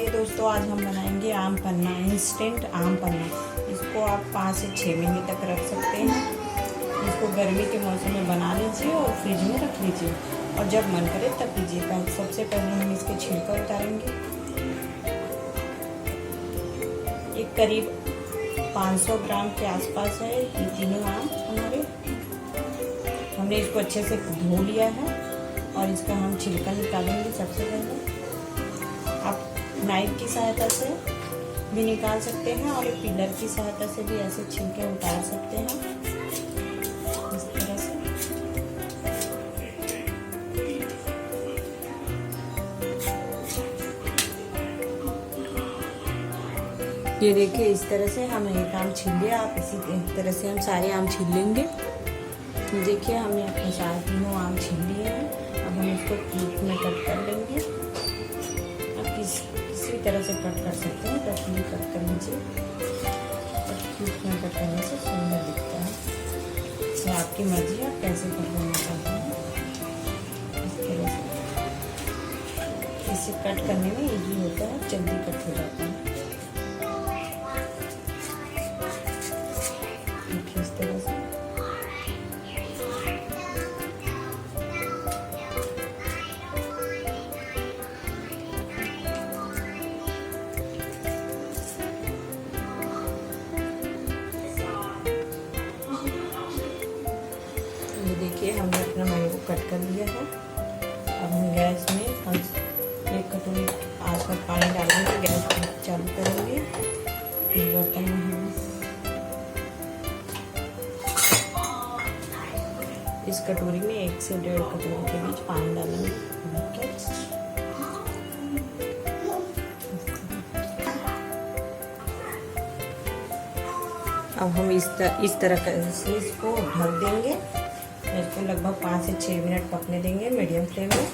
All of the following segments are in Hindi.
चलिए दोस्तों, आज हम बनाएंगे आम पन्ना, इंस्टेंट आम पन्ना। इसको आप 5 से 6 महीने तक रख सकते हैं। इसको गर्मी के मौसम में बना लीजिए और फ्रिज में रख लीजिए और जब मन करे तब पीजिए। सबसे पहले हम इसके छिलका उतारेंगे। ये करीब 500 ग्राम के आसपास है ये तीनों आम हमारे। हमने इसको अच्छे से धो लिया है और इसका हम छिलका निकालेंगे। सबसे पहले आप नाइफ की सहायता से भी निकाल सकते हैं और एक पिलर की सहायता से भी ऐसे छिलके उतार सकते हैं, इस तरह से। ये देखिए, इस तरह से हम एक आम छील लिया। आप इसी तरह से हम सारे आम छील लेंगे। देखिए, हमने अपने सारे तीनों आम छील लिए हैं। अब हम इसको क्यूब में कट कर लेंगे। आप किसी तरह से कट कर सकते हैं, बस ये कट कर लीजिए। और क्यूब में कट करने से सुंदर दिखता है। तो आपकी मर्जी, आप कैसे कट करना चाहते हैं। इस तरह से इसे कट करने में इजी होता है, जल्दी कट हो जाता है। देखिए, इस तरह से देखिए, हमने अपना मैंगो को कट कर लिया है। अब हम गैस में हम 1 कटोरी आँच पर पानी डालेंगे। गैस चालू करेंगे। इस बर्तन में हम इस कटोरी में 1 से 1.5 कटोरी के बीच पानी डालेंगे। अब हम इस तरह से इसको ढक देंगे। इसको लगभग 5 से 6 मिनट पकने देंगे मीडियम फ्लेम में।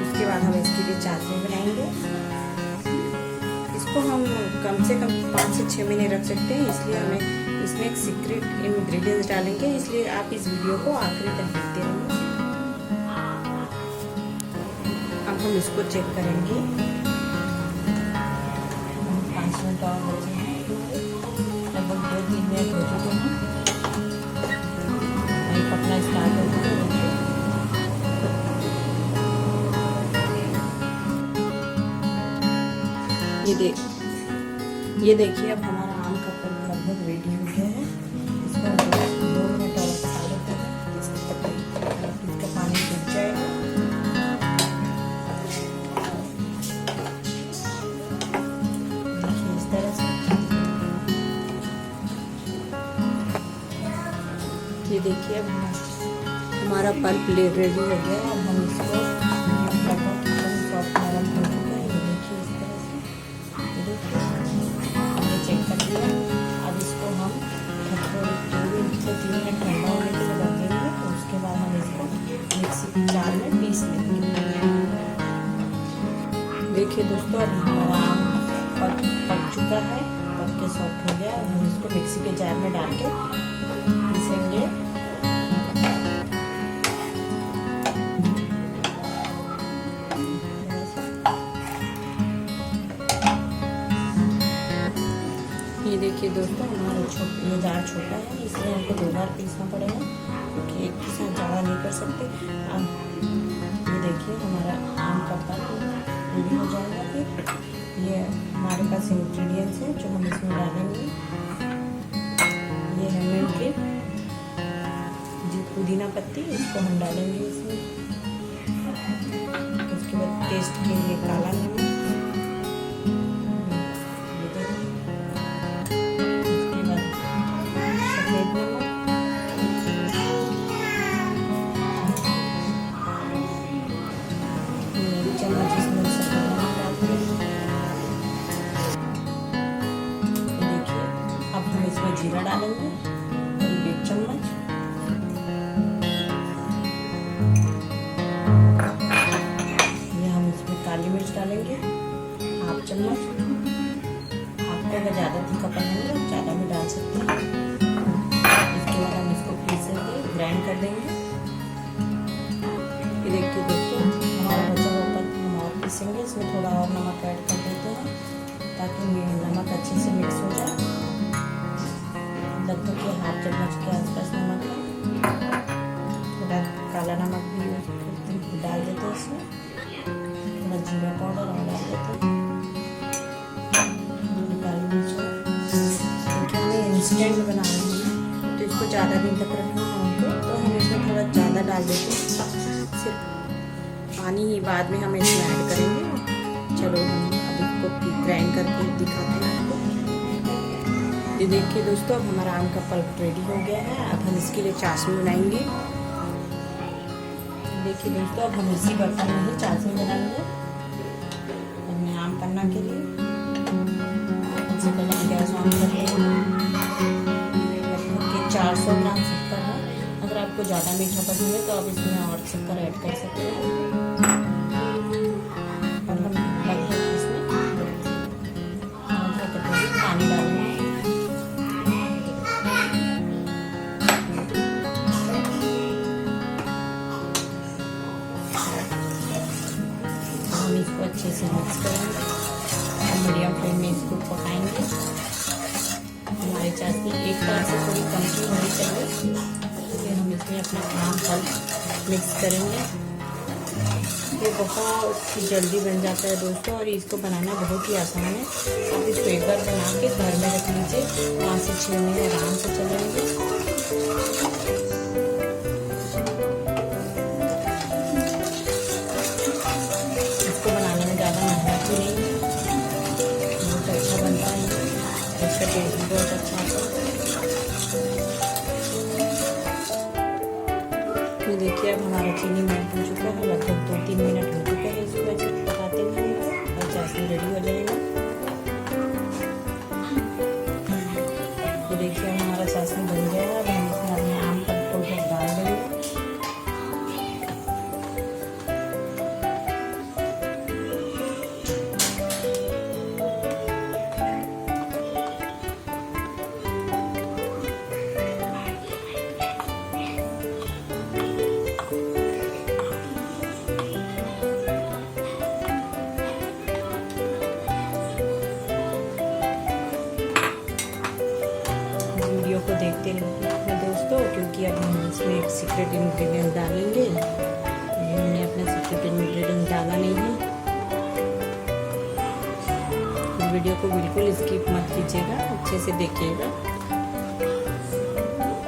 उसके बाद हम इसके लिए चाशनी बनाएंगे। इसको हम कम से कम 5 से 6 महीने रख सकते हैं, इसलिए हमें इसमें एक सीक्रेट इंग्रेडिएंट्स डालेंगे। इसलिए आप इस वीडियो को आखिरी तक देखते रहिए। अब हम इसको चेक करेंगे। 5 मिनट और बचे हैं, लगभग 2-3 मिनट हो चुके हैं। पकना स्टार्ट हो गया। ये देखिए, अब हमारा आम का पन्ना लगभग रेडी हो गया है। इसको 2 मिनट और पका लेते हैं। इसका पानी सूख जाएगा। ये देखिए, अब हमारा पल्प रेडी हो गया है। अब हम इसको सॉफ्ट नरम हो चुका है। ये देखिए, इस तरह से हमने चेक कर लिया। अब इसको हम 2 से 3 मिनट ठंडा होने के लिए रख देंगे। तो उसके बाद हम इसको मिक्सी जार में पीस लेंगे। देखिए दोस्तों, अब हमारा आम पक चुका है, पक के सॉफ्ट हो गया। अब हम इसको मिक्सी के जार में डाल के पीसेंगे। ये देखिए दोस्तों, हमारा ये जार छोटा है, इसलिए हमको 2 बार पीसना पड़ेगा, क्योंकि एक के साथ ज़्यादा नहीं कर सकते। अब ये देखिए, हमारा आम का पन्ना रेडी हो जाएगा। फिर ये हमारे पास इंग्रेडिएंट्स हैं जो हम इसमें डालेंगे। ये है मिंट, पुदीना पत्ती, इसको हम डालेंगे इसमें। उसके बाद टेस्ट के लिए काला नमक, उसके बाद सफेद नमक, चम्मच इसमें सफेद नमक डालते हैं। देखिए, अब हम इसमें जीरा डालेंगे, 1 चम्मच। काली मिर्च डालेंगे 1/2 चम्मच। आपको अगर ज़्यादा तीखा पसंद है तो ज़्यादा भी डाल सकते हैं। ग्राइंड कर देंगे। ये देखिए दोस्तों, हमारा बचा हुआ पन हम और पीसेंगे। इसमें थोड़ा और नमक ऐड कर देते हैं ताकि नमक अच्छे से मिक्स हो जाए। लगभग कि हाफ चम्मच के आसपास नमक है। थोड़ा काला नमक भी डाल देते हैं इसमें। थोड़ा जीरा पाउडर और डाल देते हैं। काली मिर्च, क्योंकि हमें इंस्टेंट बनाना है तो इसको ज़्यादा दिन तक रखना है हमको, तो हम इसमें थोड़ा ज़्यादा डाल देते हैं। सिर्फ पानी ही बाद में हम इसमें ऐड करेंगे। चलो हम अब इसको ग्राइंड करके दिखाते हैं आपको। ये देखिए दोस्तों, अब हमारा आम का पल्प रेडी हो गया है। अब हम इसके लिए चाशनी बनाएंगे। देखिए दोस्तों, अब हम इसी बर्तन में ही चाशनी बनाएंगे अपने आम पन्ना के लिए। सबसे पहले हम गैस ऑन करते हैं। 400 ग्राम शक्कर है। अगर आपको ज़्यादा मीठा पसंद है तो आप इसमें और शक्कर ऐड कर सकते हैं। और हम लगभग इसमें आधा कटोरी पानी डालेंगे। हम इसको अच्छे से मिक्स करेंगे और मीडियम फ्लेम में इसको पकाएंगे। हमारी चाशनी एक तरह से थोड़ी कम की होनी चाहिए। फिर हम इसमें अपना आम पल्प मिक्स करेंगे। ये बहुत ही जल्दी बन जाता है दोस्तों, और इसको बनाना बहुत ही आसान है। आप इसको एक बार बना के घर में रख लीजिए, वहाँ से छीलने में आराम से चलेंगे। इसको बनाने में ज़्यादा मेहनत भी नहीं है, बहुत अच्छा बनता है। इसका टेस्ट भी बहुत अच्छा आता है। ये देखिए, अब हमारा चीनी मेल्ट हो चुका है। लगभग 2-3 मिनट हो चुके हैं। इसको अच्छे से पकाते हुए और चाशनी रेडी हो जाएगा। तो देखिए, हमारा चाशनी बन गया है। अब हम इसमें अपने आम पल्प को डाल देंगे। वीडियो को देखते रहिए दोस्तों, क्योंकि अब हम इसमें एक सीक्रेट इंग्रेडिएंट डालेंगे। हमने अपना सीक्रेट इंग्रेडिएंट डाला नहीं है। वीडियो को बिल्कुल स्किप मत कीजिएगा, अच्छे से देखिएगा,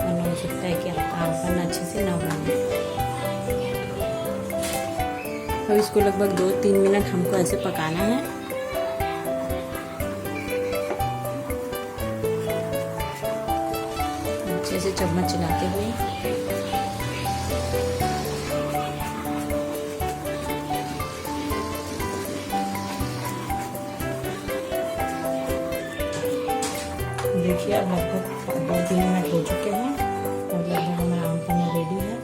वरना हो सकता है कि आपका आम पन्ना अच्छे से ना बने। अब इसको लगभग 2-3 मिनट हमको ऐसे पकाना है। अच्छे से चम्मच चलाते हुए देखिए, अब लगभग 2-3 मिनट हो चुके हैं और लगभग हमारा आम पन्ना रेडी है।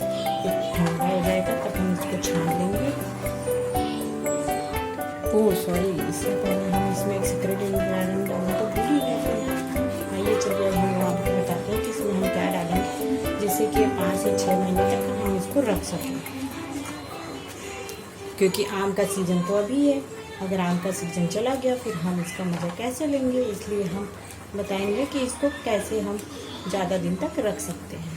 जब ठंडा हो जाएगा तब हम इसको छान लेंगे। ओह सॉरी, इससे पहले हम इसमें एक सीक्रेट इंग्रेडिएंट डालना तो भूल ही गए थे। आइए चलिए, अब हम आपको बताते हैं कि इसमें हम क्या डालेंगे, जिससे कि 5 से 6 महीने तक हम इसको रख सकें। क्योंकि आम का सीज़न तो अभी है, अगर आम का सीज़न चला गया फिर हम इसका मज़ा कैसे लेंगे। इसलिए हम बताएंगे कि इसको कैसे हम ज़्यादा दिन तक रख सकते हैं।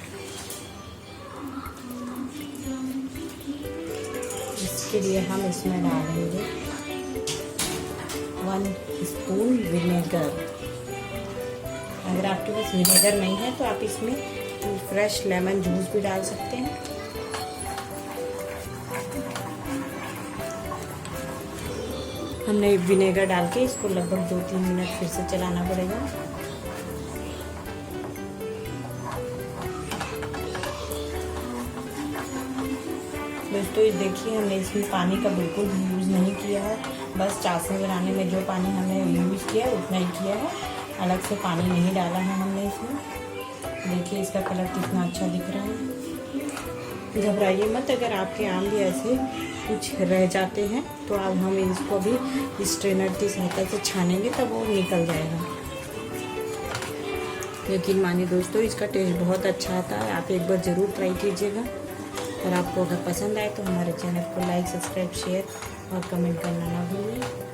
इसके लिए हम इसमें डालेंगे 1 स्पून विनेगर। अगर आपके पास विनेगर नहीं है तो आप इसमें फ्रेश लेमन जूस भी डाल सकते हैं। हमने विनेगर डाल के इसको लगभग 2-3 मिनट फिर से चलाना पड़ेगा। दोस्तों ये देखिए, हमने इसमें पानी का बिल्कुल भी यूज़ नहीं किया है। बस चाशनी बनाने में जो पानी हमने यूज़ किया है उतना ही किया है, अलग से पानी नहीं डाला है हमने इसमें। देखिए इसका कलर कितना अच्छा दिख रहा है। घबराइए मत, अगर आपके आम भी ऐसे कुछ रह जाते हैं तो अब हम इसको भी स्ट्रेनर की सहायता से छानेंगे तब वो निकल जाएगा। यकीन मानिए दोस्तों, इसका टेस्ट बहुत अच्छा आता है। आप एक बार ज़रूर ट्राई कीजिएगा। और आपको अगर पसंद आए तो हमारे चैनल को लाइक, सब्सक्राइब, शेयर और कमेंट करना ना भूलिए।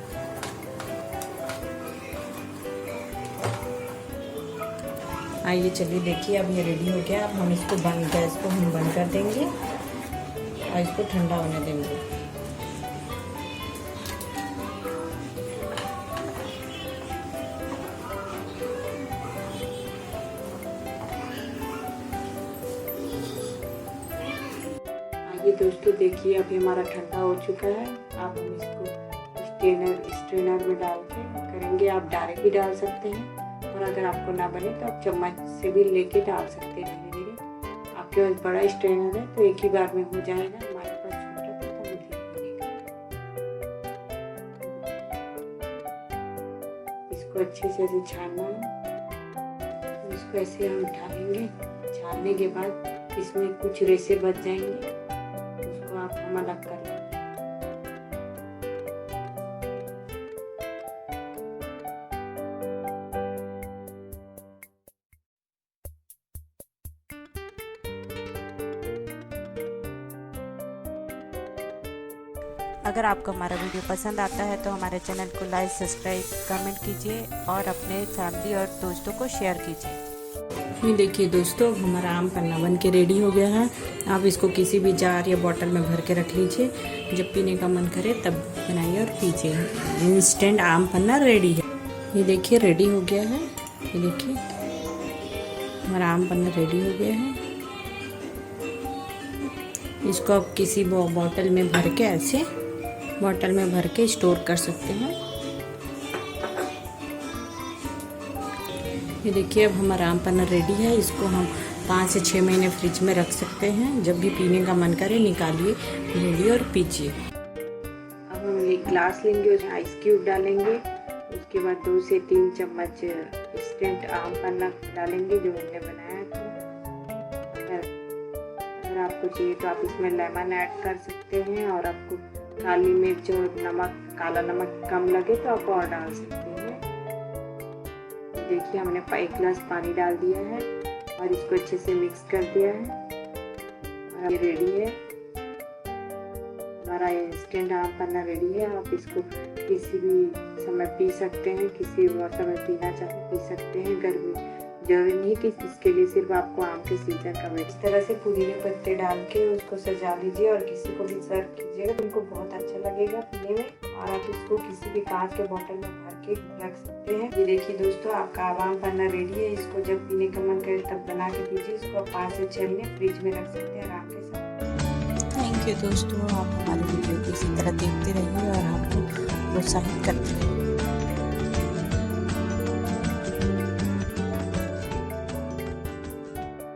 आइए चलिए देखिए, अब ये रेडी हो गया। अब हम इसको गैस को हम बंद कर देंगे और इसको ठंडा होने देंगे। आइए दोस्तों देखिए, अभी हमारा ठंडा हो चुका है। अब हम इसको स्ट्रेनर में डाल के करेंगे। आप डायरेक्ट भी डाल सकते हैं, और अगर आपको ना बने तो आप चम्मच से भी लेके डाल सकते हैं धीरे धीरे। आपके पास बड़ा स्ट्रेनर है तो एक ही बार में हो जाएगा। हमारे पास छोटा था तो मुझे इसको अच्छे से ऐसे छानना है। इसको ऐसे हम उठाएंगे। छानने के बाद इसमें कुछ रेशे बच जाएंगे, उसको आप हम अलग कर लेंगे। अगर आपको हमारा वीडियो पसंद आता है तो हमारे चैनल को लाइक, सब्सक्राइब, कमेंट कीजिए और अपने फैमिली और दोस्तों को शेयर कीजिए। ये देखिए दोस्तों, हमारा आम पन्ना बन के रेडी हो गया है। आप इसको किसी भी जार या बॉटल में भर के रख लीजिए। जब पीने का मन करे तब बनाइए और पीजिए। इंस्टेंट आम पन्ना रेडी है। ये देखिए रेडी हो गया है। ये देखिए हमारा आम पन्ना रेडी हो गया है। इसको आप किसी बॉटल में भर के ऐसे बॉटल में भर के स्टोर कर सकते हैं। ये देखिए अब हमारा आम पन्ना रेडी है। इसको हम 5 से 6 महीने फ्रिज में रख सकते हैं। जब भी पीने का मन करे निकालिए, लीजिए और पीजिए। अब हम एक ग्लास लेंगे, उसमें आइस क्यूब डालेंगे। उसके बाद 2 से 3 चम्मच इंस्टेंट आम पन्ना डालेंगे जो हमने बनाया था। अगर आपको चाहिए तो आप इसमें लेमन ऐड कर सकते हैं, और आपको काली मिर्च और काला नमक कम लगे तो आप और डाल सकते हैं। देखिए हमने 1 गिलास पानी डाल दिया है और इसको अच्छे से मिक्स कर दिया है और ये रेडी है। हमारा इंस्टेंट आम पन्ना रेडी है। आप इसको किसी भी समय पी सकते हैं, किसी मौसम में पीना चाहे पी सकते हैं। गर्मी जरूरी नहीं कि इसके लिए सिर्फ आपको आम के सीजन का वेट। इस तरह से पुदीने पत्ते डाल के उसको सजा लीजिए और किसी को भी सर्व कीजिएगा तो उनको बहुत अच्छा लगेगा पीने में। और आप इसको किसी भी कांच के बोतल में भर के रख सकते हैं। ये देखिए दोस्तों, आपका आम पन्ना रेडी है। इसको जब पीने का मन करे तब बना के पीजिए। इसको 5 से 6 महीने फ्रिज में रख सकते हैं आराम के साथ। थैंक यू दोस्तों, आप हमारे वीडियो को इसी तरह देखते रहिए और आपको प्रोत्साहित करते रहिए।